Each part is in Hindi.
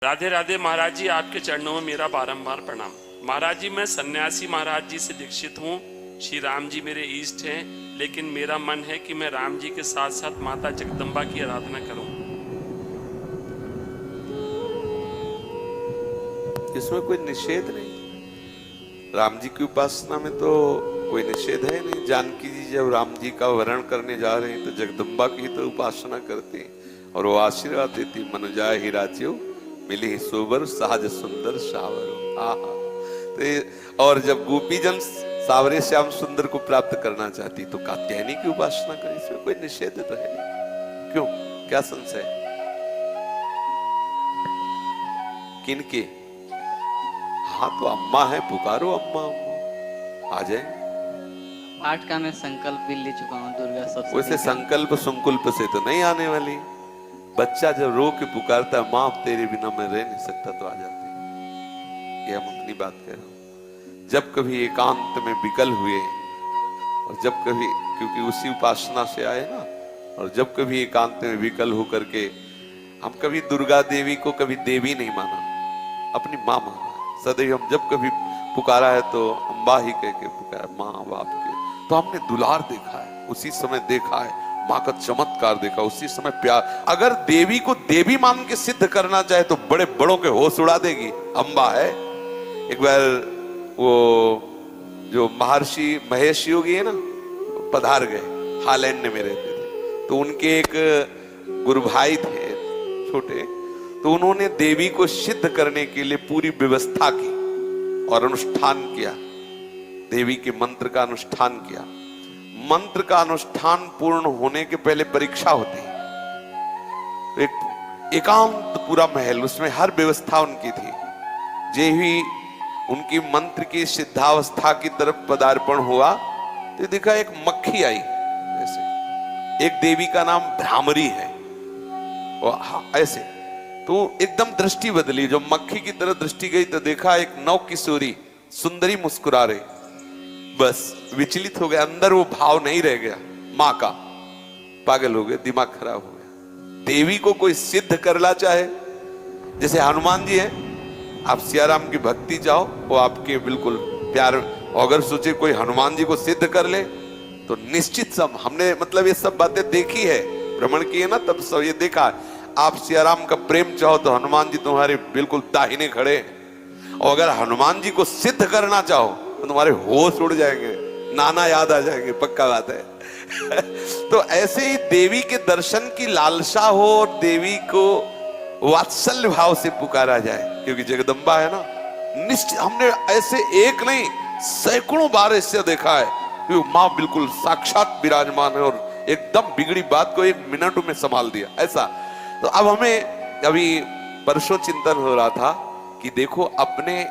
राधे राधे महाराज जी, आपके चरणों में मेरा बारंबार प्रणाम। महाराज जी, मैं सन्यासी महाराज जी से दीक्षित हूँ। श्री राम जी मेरे इष्ट हैं, लेकिन मेरा मन है कि मैं राम जी के साथ साथ माता जगदम्बा की आराधना करूं। इसमें कोई निषेध नहीं। राम जी की उपासना में तो कोई निषेध है नहीं। जानकी जी जब राम जी का वरण करने जा रहे हैं तो जगदम्बा की तो उपासना करती हैं और वो आशीर्वाद देती, मनुजाय ही राज्यो मिली ही सोबर सहज सुंदर सावर। आहा। तो और जब गोपीजन सावरे श्याम सुंदर को प्राप्त करना चाहती तो कात्यायनी की उपासना करें, इसमें कोई निषेध तो है नहीं। क्यों, क्या संशय? किनके? हाँ तो अम्मा है, पुकारो अम्मा अम्मा, आ जाए। पाठ का मैं संकल्प भी ले चुका हूँ दुर्गा सबसे। वैसे संकल्प संकुल्प से तो नहीं आने वाली। बच्चा जब रो के पुकारता है, माँ तेरे बिना मैं रह नहीं सकता, तो आ जाती है। ये हम अपनी बात कह रहा हूँ। जब कभी एकांत में विकल हुए और जब कभी, क्योंकि उसी उपासना से आए ना, और जब कभी एकांत में विकल होकर के हम कभी दुर्गा देवी को कभी देवी नहीं माना, अपनी माँ माना। सदैव हम जब कभी पुकारा है तो अम्बा ही कह के पुकारा, माँ बाप के। तो हमने दुलार देखा है, उसी समय देखा है माँ का चमत्कार देखा, उसी समय प्यार। अगर देवी को देवी मान के सिद्ध करना चाहे तो बड़े बड़ों के होश उड़ा देगी, अम्बा है। एक बार वो जो महर्षि महेश योगी है ना, पधार गए, हालैंड में रहते थे। तो उनके एक गुरु भाई थे छोटे, तो उन्होंने देवी को सिद्ध करने के लिए पूरी व्यवस्था की और अनुष्ठान किया। देवी के मंत्र का अनुष्ठान किया। मंत्र का अनुष्ठान पूर्ण होने के पहले परीक्षा होती है। एक एकांत पूरा महल, उसमें हर व्यवस्था उनकी थी। जे ही उनकी मंत्र की सिद्धावस्था की तरफ पदार्पण हुआ तो देखा एक मक्खी आई ऐसे। एक देवी का नाम भ्रामरी है, ऐसे। तो एकदम दृष्टि बदली, जो मक्खी की तरह दृष्टि गई तो देखा एक नव किशोरी सुंदरी मुस्कुरा रही। बस विचलित हो गया, अंदर वो भाव नहीं रह गया माँ का। पागल हो गए, दिमाग खराब हो गया। देवी को कोई सिद्ध करना चाहे, जैसे हनुमान जी हैं, आप सियाराम की भक्ति जाओ, वो आपके बिल्कुल प्यार। अगर सोचे कोई हनुमान जी को सिद्ध कर ले तो निश्चित सब, हमने मतलब ये सब बातें देखी है, भ्रमण किए ना, तब सब ये देखा है। आप सियाराम का प्रेम चाहो तो हनुमान जी तुम्हारे बिल्कुल दाहिने खड़े हैं। और अगर हनुमान जी को सिद्ध करना चाहो तो तुम्हारे होश उड़ जाएंगे, नाना याद आ जाएंगे, पक्का बात है। तो ऐसे ही देवी के दर्शन की लालसा हो और देवी को वात्सल्य भाव से पुकारा जाए, क्योंकि जगदम्बा है ना। निश्चित हमने ऐसे एक नहीं सैकड़ों बार इससे देखा है कि माँ बिल्कुल साक्षात विराजमान है और एकदम बिगड़ी बात को एक मिनट में संभाल दिया, ऐसा। तो अब हमें अभी परसों चिंतन हो रहा था कि देखो अपने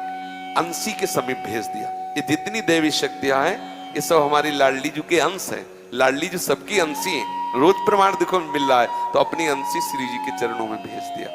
अंशी के समीप भेज दिया। ये जितनी देवी शक्तियां हैं ये सब हमारी लाडली जी के अंश हैं। लाडली जी सबकी अंशी हैं, रोज प्रमाण देखो मिल रहा है। तो अपनी अंशी श्री जी के चरणों में भेज दिया।